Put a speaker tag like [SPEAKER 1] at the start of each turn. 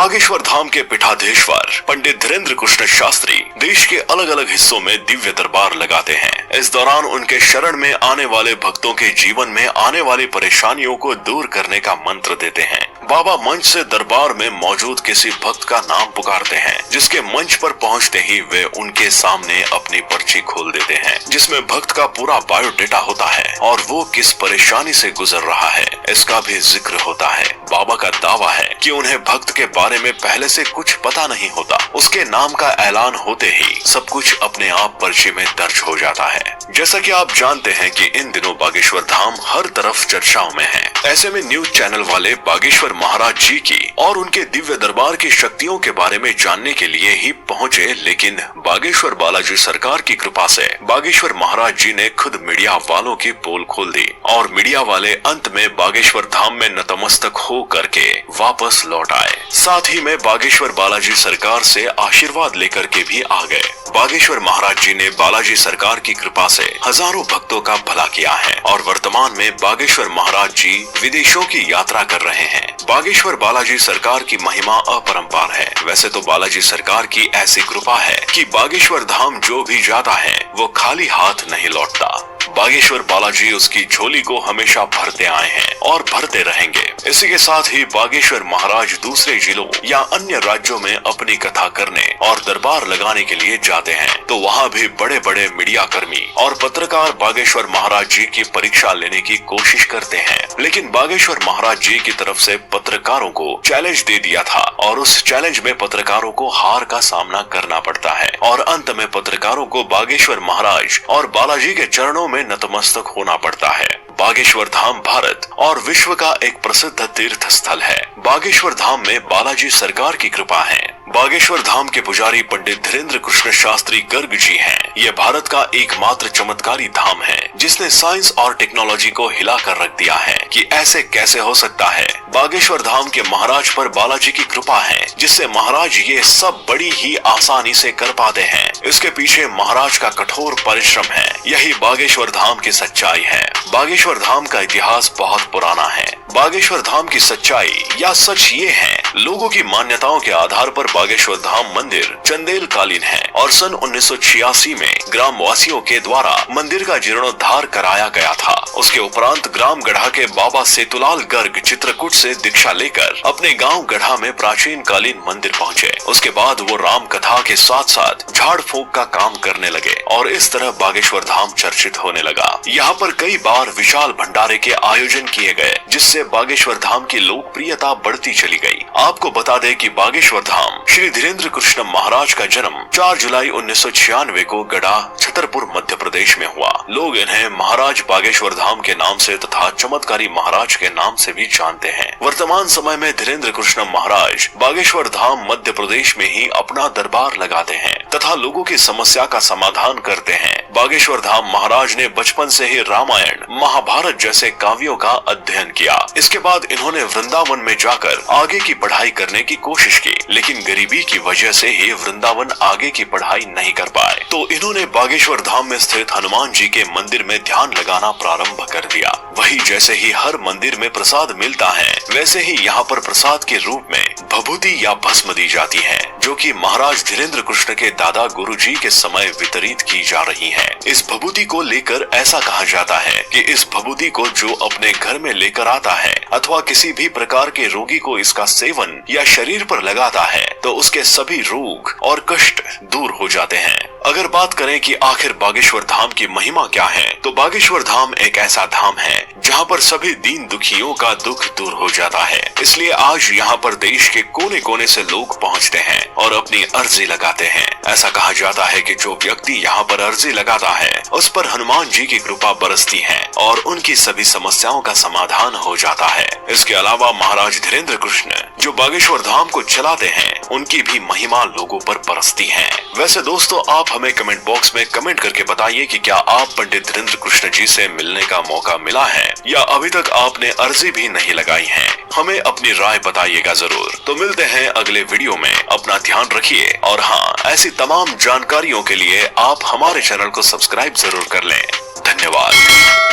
[SPEAKER 1] बागेश्वर धाम के पीठाधीश्वर पंडित धीरेन्द्र कृष्ण शास्त्री देश के अलग अलग हिस्सों में दिव्य दरबार लगाते हैं। इस दौरान उनके शरण में आने वाले भक्तों के जीवन में आने वाली परेशानियों को दूर करने का मंत्र देते हैं। बाबा मंच से दरबार में मौजूद किसी भक्त का नाम पुकारते हैं, जिसके मंच पर पहुंचते ही वे उनके सामने अपनी पर्ची खोल देते हैं, जिसमें भक्त का पूरा बायोडेटा होता है और वो किस परेशानी से गुजर रहा है इसका भी जिक्र होता है। बाबा का दावा है कि उन्हें भक्त के बारे में पहले से कुछ पता नहीं होता, उसके नाम का ऐलान होते ही सब कुछ अपने आप पर्ची में दर्ज हो जाता है। जैसा कि आप जानते हैं कि इन दिनों बागेश्वर धाम हर तरफ चर्चाओं में है। ऐसे में न्यूज चैनल वाले बागेश्वर महाराज जी की और उनके दिव्य दरबार की शक्तियों के बारे में जानने के लिए ही पहुंचे, लेकिन बागेश्वर बालाजी सरकार की कृपा से बागेश्वर महाराज जी ने खुद मीडिया वालों की पोल खोल दी और मीडिया वाले अंत में बागेश्वर धाम में नतमस्तक हो करके वापस लौट आए। साथ ही में बागेश्वर बालाजी सरकार से आशीर्वाद लेकर के भी आ गए। बागेश्वर महाराज जी ने बालाजी सरकार की कृपा से हजारों भक्तों का भला किया है और वर्तमान में बागेश्वर महाराज जी विदेशों की यात्रा कर रहे हैं। बागेश्वर बालाजी सरकार की महिमा अपरंपार है। वैसे तो बालाजी सरकार की ऐसी कृपा है कि बागेश्वर धाम जो भी जाता है वो खाली हाथ नहीं लौटता। बागेश्वर बालाजी उसकी झोली को हमेशा भरते आए हैं और भरते रहेंगे। इसी के साथ ही बागेश्वर महाराज दूसरे जिलों या अन्य राज्यों में अपनी कथा करने और दरबार लगाने के लिए जाते हैं, तो वहाँ भी बड़े बड़े मीडिया कर्मी और पत्रकार बागेश्वर महाराज जी की परीक्षा लेने की कोशिश करते हैं, लेकिन बागेश्वर महाराज जी की तरफ से पत्रकारों को चैलेंज दे दिया था और उस चैलेंज में पत्रकारों को हार का सामना करना पड़ता है और अंत में पत्रकारों को बागेश्वर महाराज और बालाजी के चरणों में नतमस्तक होना पड़ता है। बागेश्वर धाम भारत और विश्व का एक प्रसिद्ध तीर्थ स्थल है। बागेश्वर धाम में बालाजी सरकार की कृपा है। बागेश्वर धाम के पुजारी पंडित धीरेन्द्र कृष्ण शास्त्री गर्ग जी हैं। ये भारत का एकमात्र चमत्कारी धाम है जिसने साइंस और टेक्नोलॉजी को हिला कर रख दिया है कि ऐसे कैसे हो सकता है। बागेश्वर धाम के महाराज पर बालाजी की कृपा है जिससे महाराज ये सब बड़ी ही आसानी से कर पाते हैं। इसके पीछे महाराज का कठोर परिश्रम है। यही बागेश्वर धाम की सच्चाई है। बागेश्वर धाम का इतिहास बहुत पुराना है। बागेश्वर धाम की सच्चाई या सच ये है, लोगों की मान्यताओं के आधार पर बागेश्वर धाम मंदिर चंदेल कालीन है और सन 1986 में ग्राम वासियों के द्वारा मंदिर का जीर्णोद्धार कराया गया था। उसके उपरांत ग्राम गढ़ा के बाबा सेतुलाल गर्ग चित्रकूट से दीक्षा लेकर अपने गांव गढ़ा में प्राचीन कालीन मंदिर पहुंचे। उसके बाद वो राम कथा के साथ साथ झाड़ फूंक का काम करने लगे और इस तरह बागेश्वर धाम चर्चित होने लगा। यहाँ पर कई बार विशाल भंडारे के आयोजन किए गए जिससे बागेश्वर धाम की लोकप्रियता बढ़ती चली गई। आपको बता दें कि बागेश्वर धाम श्री धीरेन्द्र कृष्ण महाराज का जन्म 4 जुलाई 1996 को गढ़ा छतरपुर मध्य प्रदेश में हुआ। लोग इन्हें महाराज बागेश्वर धाम के नाम से तथा चमत्कारी महाराज के नाम से भी जानते हैं। वर्तमान समय में धीरेन्द्र कृष्ण महाराज बागेश्वर धाम मध्य प्रदेश में ही अपना दरबार लगाते हैं तथा लोगों की समस्या का समाधान करते हैं। बागेश्वर धाम महाराज ने बचपन से ही रामायण महाभारत जैसे काव्यों का अध्ययन किया। इसके बाद इन्होंने वृंदावन में जाकर आगे की पढ़ाई करने की कोशिश की, लेकिन गरीबी की वजह से ही वृंदावन आगे की पढ़ाई नहीं कर पाए, तो इन्होंने बागेश्वर धाम में स्थित हनुमान जी के मंदिर में ध्यान लगाना प्रारंभ कर दिया। वही जैसे ही हर मंदिर में प्रसाद मिलता है, वैसे ही यहाँ पर प्रसाद के रूप में भभूति या भस्म दी जाती है, जो कि महाराज धीरेन्द्र कृष्ण के दादा गुरुजी के समय वितरित की जा रही है। इस भभूति को लेकर ऐसा कहा जाता है कि इस भभूति को जो अपने घर में लेकर आता है अथवा किसी भी प्रकार के रोगी को इसका सेवन या शरीर पर लगाता है तो उसके सभी रोग और कष्ट दूर हो जाते हैं। अगर बात करें कि आखिर बागेश्वर धाम की महिमा क्या है, तो बागेश्वर धाम एक ऐसा धाम है जहाँ पर सभी दीन दुखियों का दुख दूर हो जाता है। इसलिए आज यहाँ पर देश के कोने कोने से लोग पहुँचते हैं और अपनी अर्जी लगाते हैं। ऐसा कहा जाता है कि जो व्यक्ति यहाँ पर अर्जी लगाता है उस पर हनुमान जी की कृपा बरसती है और उनकी सभी समस्याओं का समाधान हो जाता है। इसके अलावा महाराज धीरेन्द्र कृष्ण जो बागेश्वर धाम को चलाते हैं, उनकी भी महिमा लोगों पर बरसती है। वैसे दोस्तों, आप हमें कमेंट बॉक्स में कमेंट करके बताइए कि क्या आप पंडित धीरेन्द्र कृष्ण जी से मिलने का मौका मिला है या अभी तक आपने अर्जी भी नहीं लगाई है। हमें अपनी राय बताइएगा जरूर। तो मिलते हैं अगले वीडियो में। अपना ध्यान रखिए और हाँ, ऐसी तमाम जानकारियों के लिए आप हमारे चैनल को सब्सक्राइब जरूर कर लें। धन्यवाद।